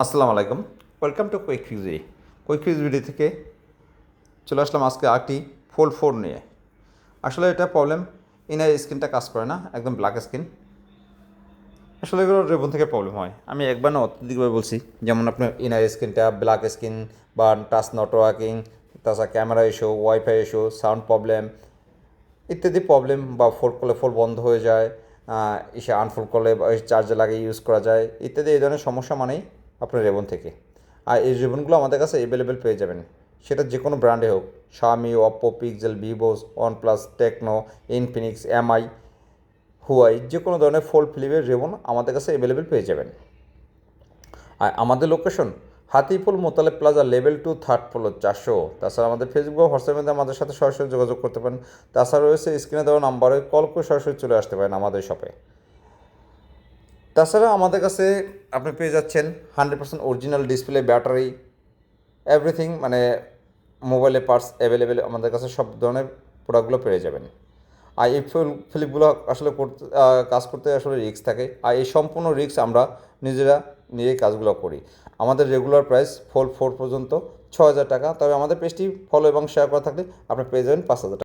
আসসালামু আলাইকুম, welcome to quick ফিউজি। কুইক ফিউজ ভিডিও থেকে চলে আসলাম আজকে আরটি ফোল্ড 4 নিয়ে। আসলে এটা প্রবলেম, ইনার স্ক্রিনটা কাজ করে না, একদম ব্ল্যাক স্ক্রিন। আসলে এগুলো রেবন থেকে প্রবলেম হয়, আমি একবার না অত্যধিকভাবে বলছি। যেমন আপনার ইনার স্ক্রিনটা ব্ল্যাক স্ক্রিন বা টাচ নট ওয়ার্কিং, তাছাড়া camera issue, wifi issue, sound problem ইত্যাদি প্রবলেম, বা ফোল্ড করলে ফোল্ড বন্ধ হয়ে যায়, এসে আনফোল্ড করলে চার্জে লাগিয়ে ইউজ করা যায় ইত্যাদি। এই ধরনের সমস্যা মানেই আপনার রেবন থেকে। আর এই রেবনগুলো আমাদের কাছে অ্যাভেলেবেল পেয়ে যাবেন, সেটা যে কোনো ব্র্যান্ডে হোক, Xiaomi, Oppo, Pixel, Vivo, OnePlus, Tecno, Infinix, Mi, Huawei, যে কোনো ধরনের ফোল্ড ফ্লিপের রেবন আমাদের কাছে অ্যাভেলেবেল পেয়ে যাবেন। আর আমাদের location Hatirpool Motaleb plaza, level 2, third floor, 400। তাছাড়া আমাদের ফেসবুক বা হোয়াটসঅ্যাপে আমাদের সাথে সরাসরি যোগাযোগ করতে পারেন। তাছাড়া রয়েছে স্ক্রিনে দেওয়া নাম্বারে কল করে সরাসরি চলে আসতে পারেন আমাদের শপে। তাছাড়া আমাদের কাছে আপনি পেয়ে যাচ্ছেন 100% অরিজিনাল ডিসপ্লে, ব্যাটারি, এভরিথিং, মানে মোবাইলের পার্টস অ্যাভেলেবেল আমাদের কাছে সব ধরনের প্রোডাক্টগুলো পেয়ে যাবেন। আর এই ফ্লিপগুলো আসলে কাজ করতে আসলে রিস্ক থাকে, আর এই সম্পূর্ণ রিস্ক আমরা নিজেই কাজগুলো করি। আমাদের রেগুলার প্রাইস ফোল্ড 4 পর্যন্ত 6,000 টাকা। তবে আমাদের পেজটি ফলো এবং শেয়ার করা থাকলে আপনি পেয়ে যাবেন 5,000 টাকা।